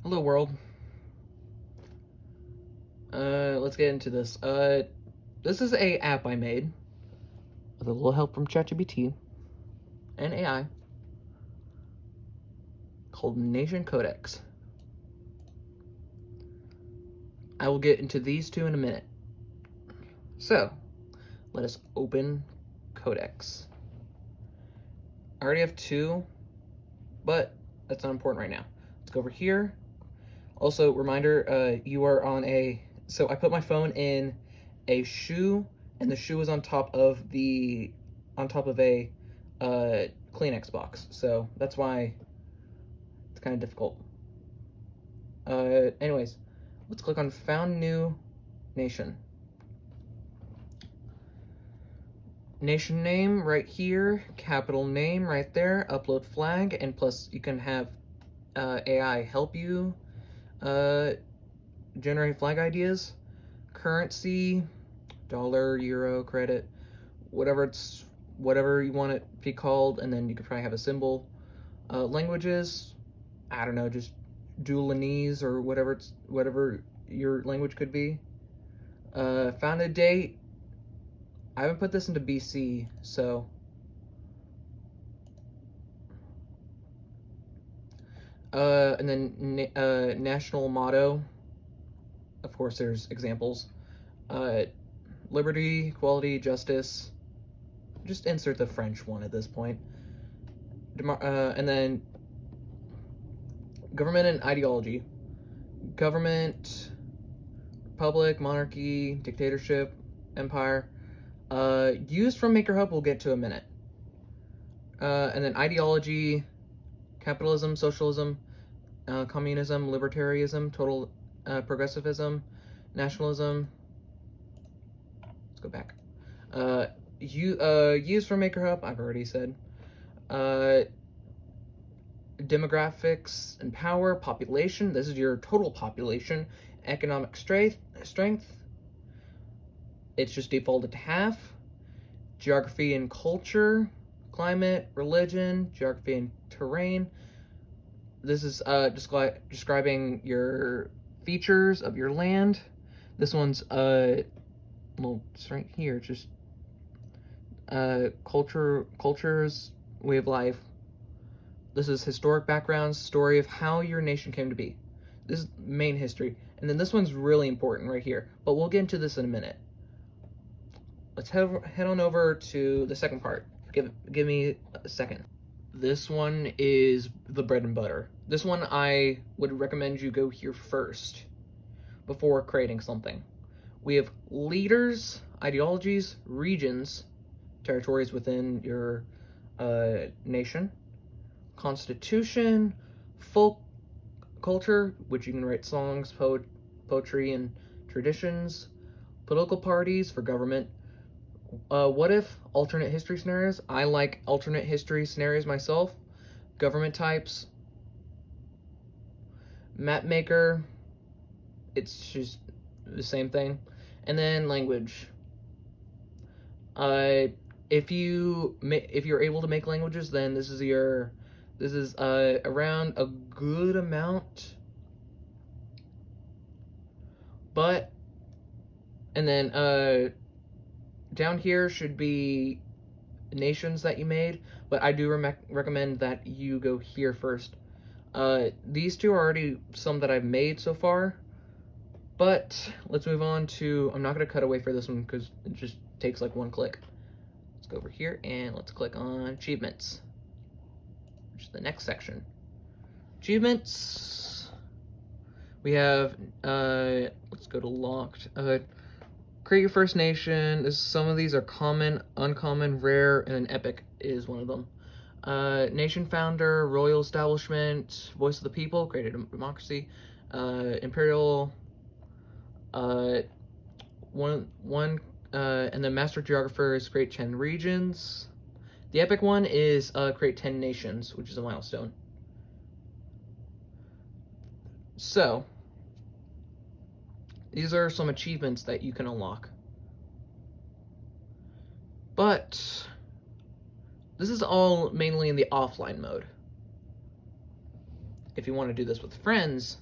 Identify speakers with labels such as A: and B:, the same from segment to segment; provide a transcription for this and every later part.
A: Hello world. Let's get into this. This is a app I made with a little help from ChatGPT and AI called Nation Codex. I will get into these two in a minute. So, let us open Codex. I already have two, but that's not important right now. Let's go over here. Also, reminder, you are on a... So I put my phone in a shoe, and the shoe is on top of a Kleenex box. So that's why it's kind of difficult. Anyways, let's click on Found New Nation. Nation name right here, capital name right there, upload flag, and plus you can have AI help you generate flag ideas. Currency, dollar, euro, credit, whatever you want it to be called, and then you could probably have a symbol. Languages, I don't know, just Duolinese or whatever your language could be. Founded date, I haven't put this into BC, so and then national motto. Of course, there's examples. Liberty, equality, justice. Just insert the French one at this point. And then government and ideology. Government, republic, monarchy, dictatorship, empire. Used from MakerHub, we'll get to in a minute. And then ideology, capitalism, socialism, communism, libertarianism, total progressivism, nationalism. Let's go back. Used from MakerHub, I've already said. Demographics and power, population. This is your total population. Economic strength. It's just defaulted to half. Geography and culture, climate, religion, geography and terrain. This is describing your features of your land. This one's well, it's right here. Just cultures, way of life. This is historic backgrounds, story of how your nation came to be. This is main history, and then this one's really important right here. But we'll get into this in a minute. Let's head on over to the second part. Give me a second. This one is the bread and butter. This one I would recommend you go here first before creating something. We have leaders, ideologies, regions, territories within your nation, constitution, folk culture, which you can write songs, poetry, and traditions, political parties for government. What if alternate history scenarios? I like alternate history scenarios myself. Government types, map maker, it's just the same thing. And then language. If you're able to make languages, then this is around a good amount. But and then down here should be nations that you made, but I do recommend that you go here first. These two are already some that I've made so far, but let's move on to, I'm not going to cut away for this one because it just takes like one click. Let's go over here and let's click on achievements, which is the next section. Achievements. We have, let's go to locked. Create your first nation. Some of these are common, uncommon, rare, and an epic is one of them. Nation founder, royal establishment, voice of the people, created a democracy, imperial, and then master geographers create 10 regions. The epic one is create 10 nations, which is a milestone. So these are some achievements that you can unlock. But this is all mainly in the offline mode. If you want to do this with friends,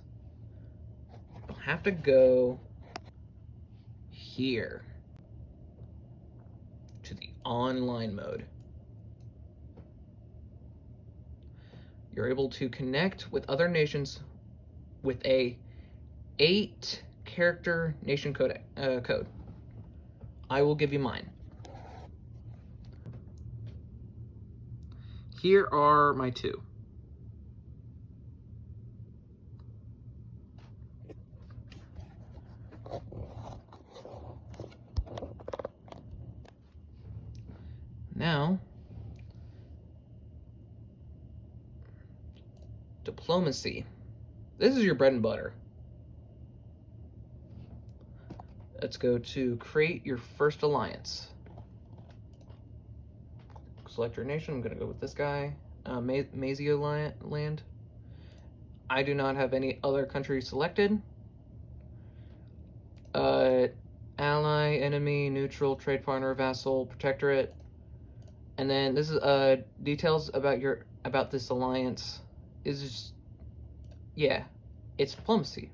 A: have to go here to the online mode. You're able to connect with other nations with a 8-character nation code. I will give you mine. Here are my 2. Now, diplomacy. This is your bread and butter. Let's go to create your first alliance. Select your nation. I'm going to go with this guy. Mazia land. I do not have any other country selected. Ally, enemy, neutral, trade partner, vassal, protectorate. And then this is details about this alliance is just, yeah, it's diplomacy.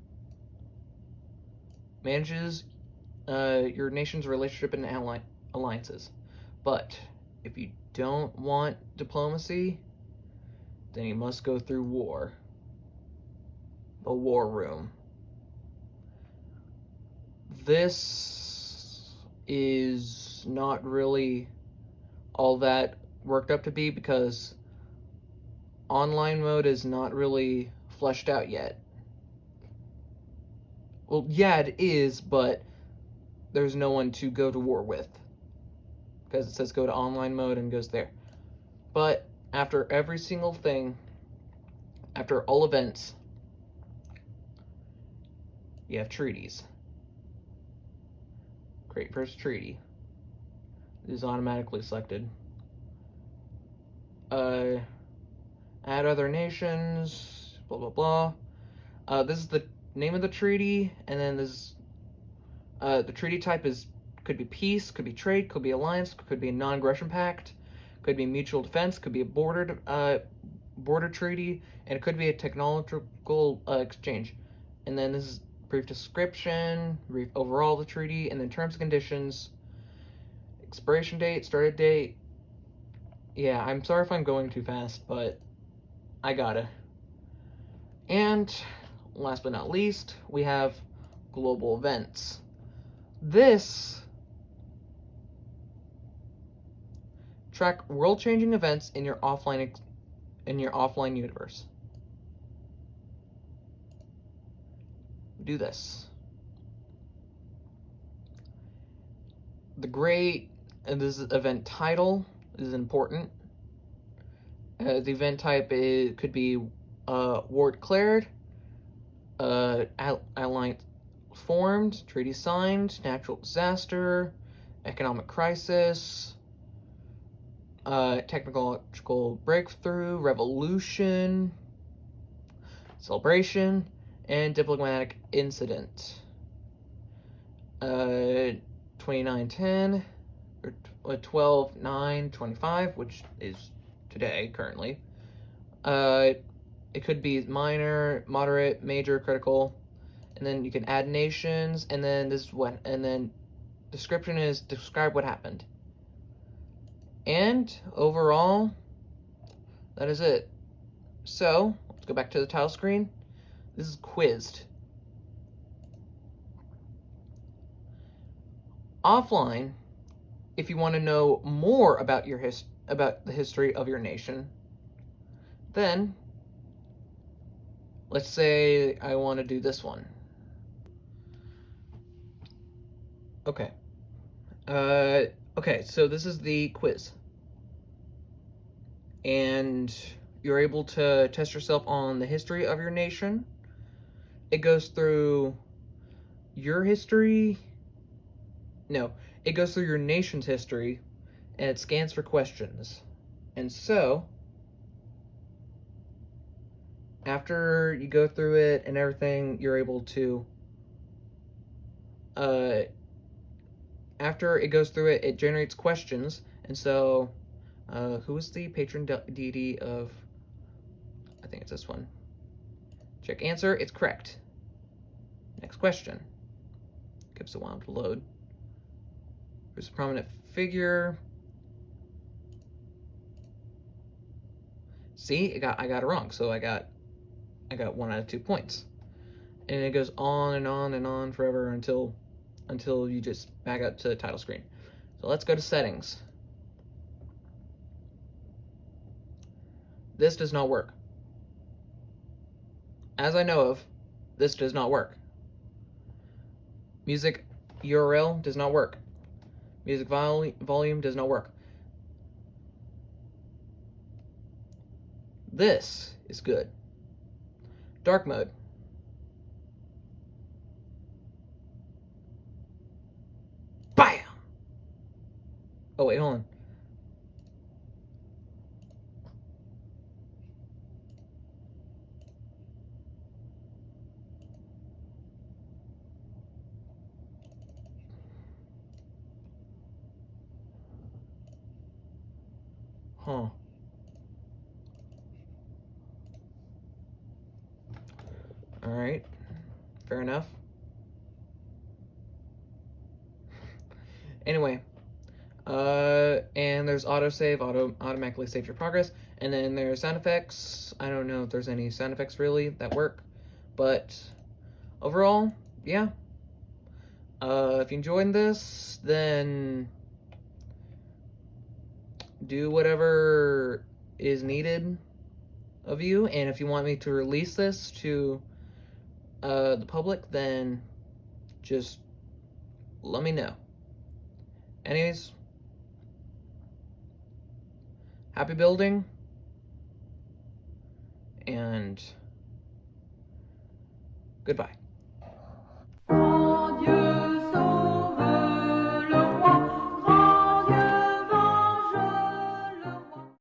A: Manages your nation's relationship and alliances. But if you don't want diplomacy, then you must go through war. The war room. This is not really all that worked up to be because online mode is not really fleshed out yet. Well, yeah, it is, but there's no one to go to war with because it says go to online mode and goes there. But after every single thing, after all events, you have treaties. Create first treaty. It is automatically selected. Add other nations, blah blah blah. This is the name of the treaty, and then this the treaty type could be peace, could be trade, could be alliance, could be a non-aggression pact, could be mutual defense, could be a border treaty, and it could be a technological exchange. And then this is brief description, brief overall of the treaty, and then terms and conditions, expiration date, started date. Yeah, I'm sorry if I'm going too fast, but I gotta. And last but not least, we have global events. This track world-changing events in your offline universe. Do this. This event title is important. The event type could be war declared, alliance formed, treaty signed, natural disaster, economic crisis, technological breakthrough, revolution, celebration, and diplomatic incident. 2910 or 12/9/25, which is today currently. It could be minor, moderate, major, critical, and then you can add nations, and then description is describe what happened. And overall, that is it. So let's go back to the title screen. This is quizzed. Offline, if you want to know more about about the history of your nation, then let's say I want to do this one. Okay. Okay, so this is the quiz. And you're able to test yourself on the history of your nation. It goes through your history. No, it goes through your nation's history, and it scans for questions. And so, after you go through it and everything, you're able to, after it goes through it, it generates questions. And so, who is the patron deity of, I think it's this one. Check answer, it's correct. Next. Next question. Gives a while to load. There's a prominent figure. See, I got it wrong. So I got 1 out of 2 points. And it goes on and on and on forever until you just back up to the title screen. So let's go to settings. This does not work. As I know of, this does not work. Music URL does not work. Music volume does not work. This is good. Dark mode. Bam! Oh wait, hold on. Huh. Alright. Fair enough. Anyway. And there's autosave, automatically save your progress. And then there's sound effects. I don't know if there's any sound effects really that work. But overall, yeah. If you enjoyed this, then do whatever is needed of you, and if you want me to release this to the public, then just let me know. Anyways, happy building, and goodbye.